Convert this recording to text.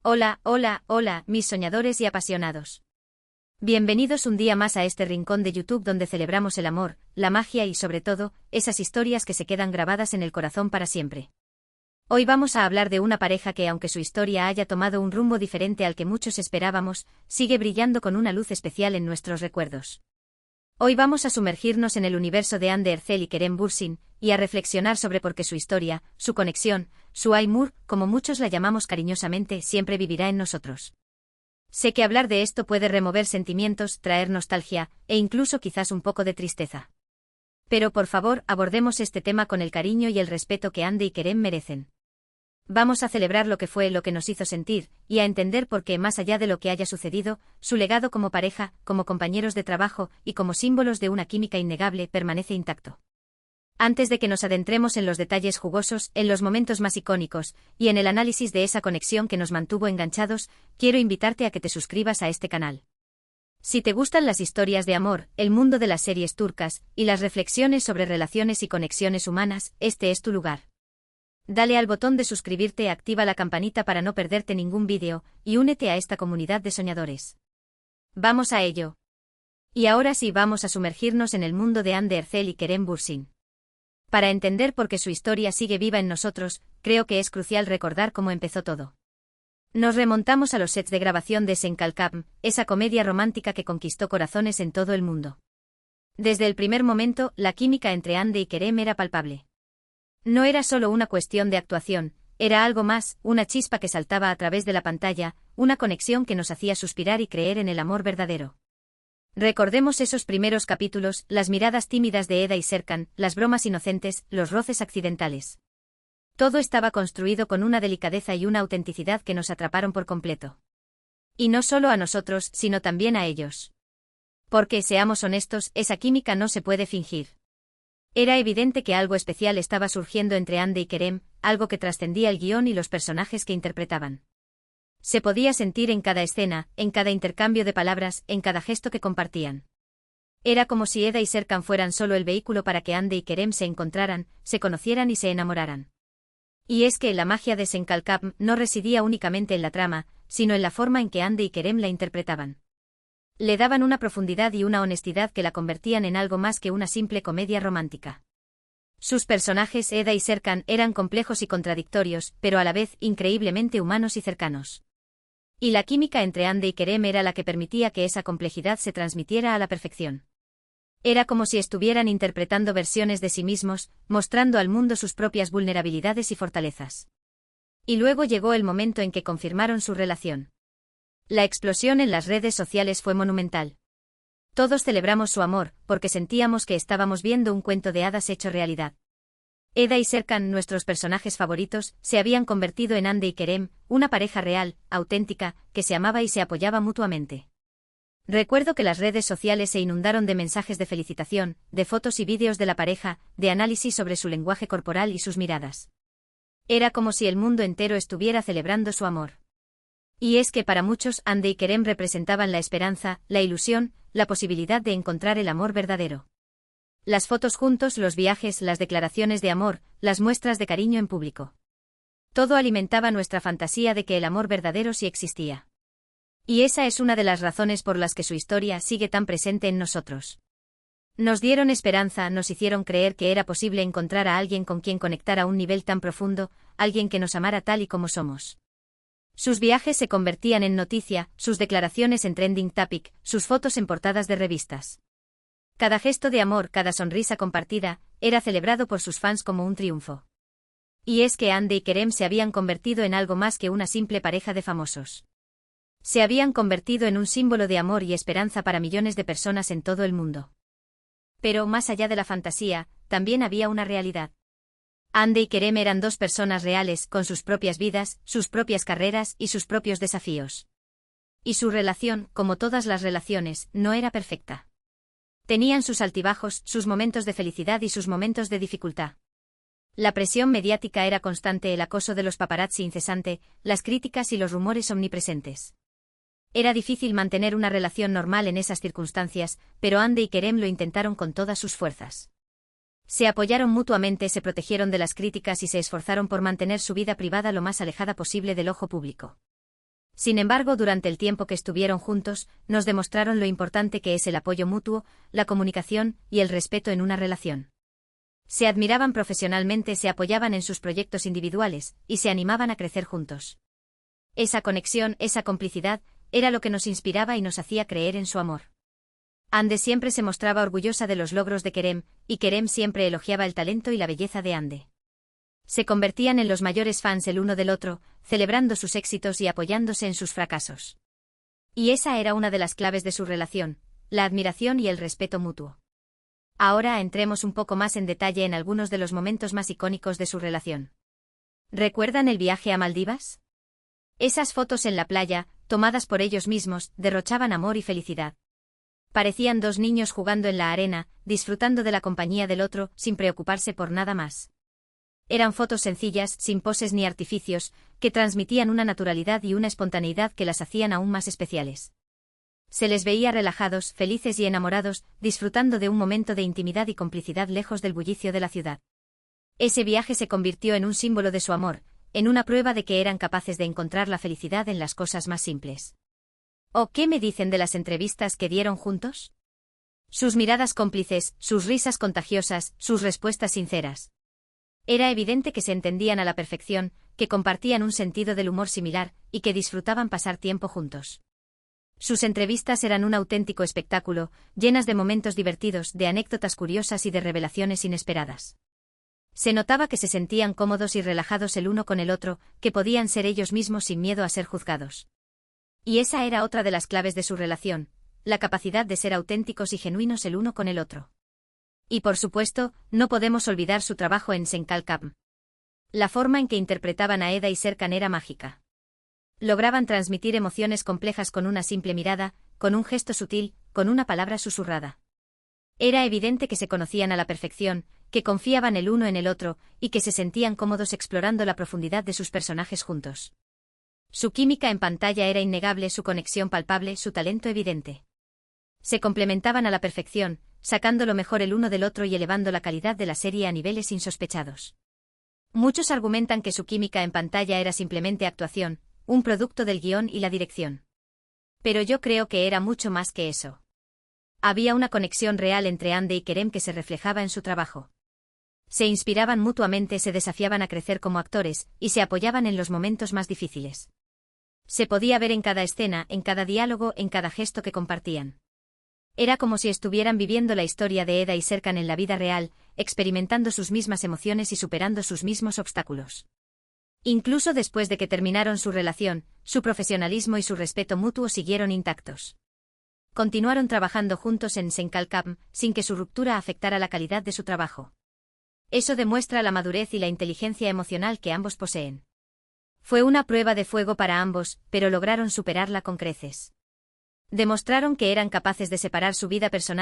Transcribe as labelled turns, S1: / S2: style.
S1: Hola, hola, hola, mis soñadores y apasionados. Bienvenidos un día más a este rincón de YouTube donde celebramos el amor, la magia y sobre todo, esas historias que se quedan grabadas en el corazón para siempre. Hoy vamos a hablar de una pareja que, aunque su historia haya tomado un rumbo diferente al que muchos esperábamos, sigue brillando con una luz especial en nuestros recuerdos. Hoy vamos a sumergirnos en el universo de Hande Erçel y Kerem Bürsin, y a reflexionar sobre por qué su historia, su conexión, su amour, como muchos la llamamos cariñosamente, siempre vivirá en nosotros. Sé que hablar de esto puede remover sentimientos, traer nostalgia, e incluso quizás un poco de tristeza. Pero por favor, abordemos este tema con el cariño y el respeto que Hande y Kerem merecen. Vamos a celebrar lo que fue, lo que nos hizo sentir, y a entender por qué, más allá de lo que haya sucedido, su legado como pareja, como compañeros de trabajo y como símbolos de una química innegable permanece intacto. Antes de que nos adentremos en los detalles jugosos, en los momentos más icónicos, y en el análisis de esa conexión que nos mantuvo enganchados, quiero invitarte a que te suscribas a este canal. Si te gustan las historias de amor, el mundo de las series turcas, y las reflexiones sobre relaciones y conexiones humanas, este es tu lugar. Dale al botón de suscribirte, activa la campanita para no perderte ningún vídeo, y únete a esta comunidad de soñadores. Vamos a ello. Y ahora sí, vamos a sumergirnos en el mundo de Hande Erçel y Kerem Bürsin. Para entender por qué su historia sigue viva en nosotros, creo que es crucial recordar cómo empezó todo. Nos remontamos a los sets de grabación de Sen Kalkam, esa comedia romántica que conquistó corazones en todo el mundo. Desde el primer momento, la química entre Hande y Kerem era palpable. No era solo una cuestión de actuación, era algo más, una chispa que saltaba a través de la pantalla, una conexión que nos hacía suspirar y creer en el amor verdadero. Recordemos esos primeros capítulos, las miradas tímidas de Eda y Serkan, las bromas inocentes, los roces accidentales. Todo estaba construido con una delicadeza y una autenticidad que nos atraparon por completo. Y no solo a nosotros, sino también a ellos. Porque, seamos honestos, esa química no se puede fingir. Era evidente que algo especial estaba surgiendo entre Hande y Kerem, algo que trascendía el guión y los personajes que interpretaban. Se podía sentir en cada escena, en cada intercambio de palabras, en cada gesto que compartían. Era como si Eda y Serkan fueran solo el vehículo para que Hande y Kerem se encontraran, se conocieran y se enamoraran. Y es que la magia de Sen Kalkam no residía únicamente en la trama, sino en la forma en que Hande y Kerem la interpretaban. Le daban una profundidad y una honestidad que la convertían en algo más que una simple comedia romántica. Sus personajes, Eda y Serkan, eran complejos y contradictorios, pero a la vez increíblemente humanos y cercanos. Y la química entre Hande y Kerem era la que permitía que esa complejidad se transmitiera a la perfección. Era como si estuvieran interpretando versiones de sí mismos, mostrando al mundo sus propias vulnerabilidades y fortalezas. Y luego llegó el momento en que confirmaron su relación. La explosión en las redes sociales fue monumental. Todos celebramos su amor, porque sentíamos que estábamos viendo un cuento de hadas hecho realidad. Eda y Serkan, nuestros personajes favoritos, se habían convertido en Hande y Kerem, una pareja real, auténtica, que se amaba y se apoyaba mutuamente. Recuerdo que las redes sociales se inundaron de mensajes de felicitación, de fotos y vídeos de la pareja, de análisis sobre su lenguaje corporal y sus miradas. Era como si el mundo entero estuviera celebrando su amor. Y es que para muchos, Hande y Kerem representaban la esperanza, la ilusión, la posibilidad de encontrar el amor verdadero. Las fotos juntos, los viajes, las declaraciones de amor, las muestras de cariño en público. Todo alimentaba nuestra fantasía de que el amor verdadero sí existía. Y esa es una de las razones por las que su historia sigue tan presente en nosotros. Nos dieron esperanza, nos hicieron creer que era posible encontrar a alguien con quien conectar a un nivel tan profundo, alguien que nos amara tal y como somos. Sus viajes se convertían en noticia, sus declaraciones en trending topic, sus fotos en portadas de revistas. Cada gesto de amor, cada sonrisa compartida, era celebrado por sus fans como un triunfo. Y es que Hande y Kerem se habían convertido en algo más que una simple pareja de famosos. Se habían convertido en un símbolo de amor y esperanza para millones de personas en todo el mundo. Pero más allá de la fantasía, también había una realidad. Hande y Kerem eran dos personas reales, con sus propias vidas, sus propias carreras y sus propios desafíos. Y su relación, como todas las relaciones, no era perfecta. Tenían sus altibajos, sus momentos de felicidad y sus momentos de dificultad. La presión mediática era constante, el acoso de los paparazzi incesante, las críticas y los rumores omnipresentes. Era difícil mantener una relación normal en esas circunstancias, pero Hande y Kerem lo intentaron con todas sus fuerzas. Se apoyaron mutuamente, se protegieron de las críticas y se esforzaron por mantener su vida privada lo más alejada posible del ojo público. Sin embargo, durante el tiempo que estuvieron juntos, nos demostraron lo importante que es el apoyo mutuo, la comunicación y el respeto en una relación. Se admiraban profesionalmente, se apoyaban en sus proyectos individuales, y se animaban a crecer juntos. Esa conexión, esa complicidad, era lo que nos inspiraba y nos hacía creer en su amor. Ande siempre se mostraba orgullosa de los logros de Kerem, y Kerem siempre elogiaba el talento y la belleza de Ande. Se convertían en los mayores fans el uno del otro, celebrando sus éxitos y apoyándose en sus fracasos. Y esa era una de las claves de su relación, la admiración y el respeto mutuo. Ahora entremos un poco más en detalle en algunos de los momentos más icónicos de su relación. ¿Recuerdan el viaje a Maldivas? Esas fotos en la playa, tomadas por ellos mismos, derrochaban amor y felicidad. Parecían dos niños jugando en la arena, disfrutando de la compañía del otro, sin preocuparse por nada más. Eran fotos sencillas, sin poses ni artificios, que transmitían una naturalidad y una espontaneidad que las hacían aún más especiales. Se les veía relajados, felices y enamorados, disfrutando de un momento de intimidad y complicidad lejos del bullicio de la ciudad. Ese viaje se convirtió en un símbolo de su amor, en una prueba de que eran capaces de encontrar la felicidad en las cosas más simples. ¿O qué me dicen de las entrevistas que dieron juntos? Sus miradas cómplices, sus risas contagiosas, sus respuestas sinceras. Era evidente que se entendían a la perfección, que compartían un sentido del humor similar, y que disfrutaban pasar tiempo juntos. Sus entrevistas eran un auténtico espectáculo, llenas de momentos divertidos, de anécdotas curiosas y de revelaciones inesperadas. Se notaba que se sentían cómodos y relajados el uno con el otro, que podían ser ellos mismos sin miedo a ser juzgados. Y esa era otra de las claves de su relación, la capacidad de ser auténticos y genuinos el uno con el otro. Y por supuesto, no podemos olvidar su trabajo en Senkalkam. La forma en que interpretaban a Eda y Serkan era mágica. Lograban transmitir emociones complejas con una simple mirada, con un gesto sutil, con una palabra susurrada. Era evidente que se conocían a la perfección, que confiaban el uno en el otro, y que se sentían cómodos explorando la profundidad de sus personajes juntos. Su química en pantalla era innegable, su conexión palpable, su talento evidente. Se complementaban a la perfección, sacando lo mejor el uno del otro y elevando la calidad de la serie a niveles insospechados. Muchos argumentan que su química en pantalla era simplemente actuación, un producto del guión y la dirección. Pero yo creo que era mucho más que eso. Había una conexión real entre Ande y Kerem que se reflejaba en su trabajo. Se inspiraban mutuamente, se desafiaban a crecer como actores, y se apoyaban en los momentos más difíciles. Se podía ver en cada escena, en cada diálogo, en cada gesto que compartían. Era como si estuvieran viviendo la historia de Eda y Serkan en la vida real, experimentando sus mismas emociones y superando sus mismos obstáculos. Incluso después de que terminaron su relación, su profesionalismo y su respeto mutuo siguieron intactos. Continuaron trabajando juntos en Senkalkam, sin que su ruptura afectara la calidad de su trabajo. Eso demuestra la madurez y la inteligencia emocional que ambos poseen. Fue una prueba de fuego para ambos, pero lograron superarla con creces. Demostraron que eran capaces de separar su vida personal